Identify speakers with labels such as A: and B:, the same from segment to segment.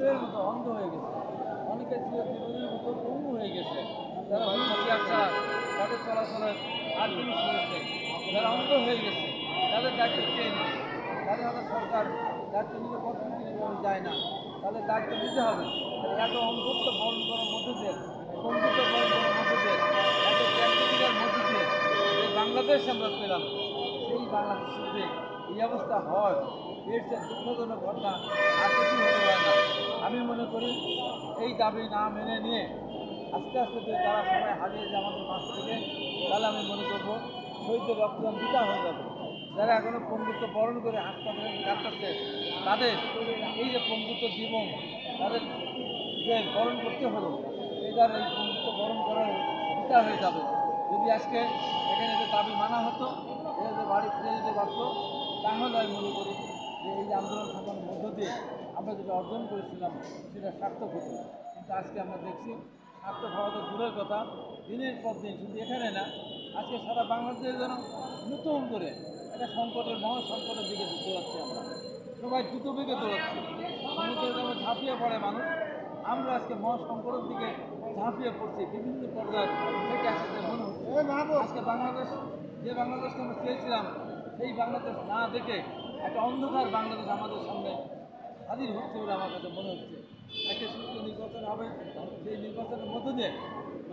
A: চোরের মতো অন্ধ হয়ে গেছে, অনেকে জীবনের মতো পঙ্গু হয়ে গেছে, যারা হুঁশিয়ার ছাড়া তাদের চলাচলের আর কোনো সুযোগ নেই, যারা অন্ধ হয়ে গেছে তাদের দায়িত্ব কে নেবে? তাদের হয়তো সরকার দায়িত্ব নিতে কতটুকু যায় না, তাদের দায়িত্ব নিতে হবে। এত অন্ধত্ব বরণ করার মধ্যে দিয়ে, বন্ধুত্ব বরণ করার মধ্যে দিয়ে, এত ত্যাগের মধ্যে দিয়ে যে বাংলাদেশ আমরা পেলাম, সেই বাংলাদেশে এই অবস্থা হয়, এর চেয়ে দুঃখজনক ঘটনা আর কিছু হতে পারে না। আমি মনে করি এই দাবি না মেনে নিয়ে আস্তে আস্তে যদি তারা সবাই হারিয়ে যায় আমাদের মাছ থেকে, তাহলে আমি মনে করবো শহীদের রক্তদান বৃথা হয়ে যাবে। যারা এখনো পঙ্গুত্ব বরণ করে হাসপাতালে ডাক্তারছে, তাদের এই যে পঙ্গুত্ব জীবন তাদের যে বরণ করতে হলো, এটার এই পঙ্গুত্ব বরণ করার বৃথা হয়ে যাবে। যদি আজকে এখানে যে দাবি মানা হতো, এরা যে বাড়ি ফিরে যেতে পারতো, তাহলে আমি মনে করি যে এই যে আন্দোলন সংগ্রামের মধ্য দিয়ে আমরা যেটা অর্জন করেছিলাম সেটা সার্থক হতো। কিন্তু আজকে আমরা দেখছি সার্থক হওয়া তো দূরের কথা, দিনের পর দিন শুধু এখানে না, আজকে সারা বাংলাদেশে যেন নতুন করে একটা সংকটের মহা সংকটের দিকে দৌড়াচ্ছি আমরা, সবাই দ্রুত বেগে দৌড়াচ্ছি, সমুদ্রে যেমন ঝাঁপিয়ে পড়ে মানুষ, আমরা আজকে মহা সংকটের দিকে ঝাঁপিয়ে পড়ছি বিভিন্ন পর্যায়ে থেকে আসতে মনে হচ্ছে। আজকে বাংলাদেশ, যে বাংলাদেশকে আমরা চেয়েছিলাম, সেই বাংলাদেশ না দেখে একটা অন্ধকার বাংলাদেশ আমাদের সামনে হাজির হচ্ছে বলে আমার কাছে মনে হচ্ছে। একটা সুস্থ নির্বাচন হবে, সেই নির্বাচনের মধ্য দিয়ে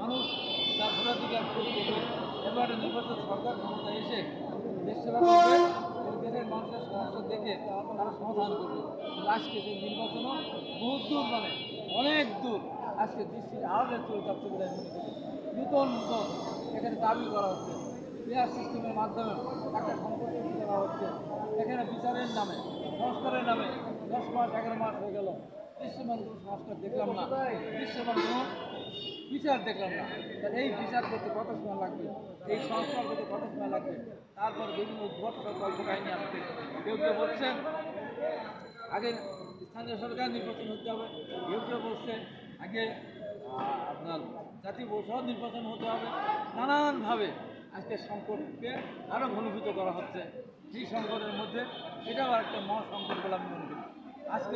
A: মানুষ তার ভোটাধিকার প্রয়োগ করবে, এবং একটা নির্বাচন সরকার ক্ষমতায় এসে দেশ সেবা করবে এবং দেশের মানুষের সমস্যা দেখে তারা সমাধান করবে। আজকে সেই নির্বাচনও বহু দূর, মানে অনেক দূর আজকে দৃষ্টির আড়ালে চলে যাচ্ছে বলে আমি মনে করি। নূতন নূতন এখানে দাবি করা হচ্ছে, পেয়ার সিস্টেমের মাধ্যমে একটা সম্পর্ক করা হচ্ছে, এখানে বিচারের নামে, সংস্কারের নামে 10 মাস 11 মাস হয়ে গেল, দৃশ্যমান কোনো সংস্কার দেখলাম না, দৃশ্যমান কোনো বিচার দেখলাম না। তাহলে এই বিচার করতে কত সময় লাগবে, এই সংস্কার করতে কত সময় লাগবে? তারপর বিভিন্ন উদ্ভট সব গল্প কাহিনী আসছে। কেউ কেউ বলছেন আগে স্থানীয় সরকার নির্বাচন হতে হবে, কেউ কেউ বলছে আগে আপনার জাতীয় পরিষদ নির্বাচন হতে হবে। নানানভাবে আজকে সংকটকে আরও ঘনীভূত করা হচ্ছে। সেই সংকটের মধ্যে এটাও একটা মহা সংকট বলে আমি মনে করি। আজকে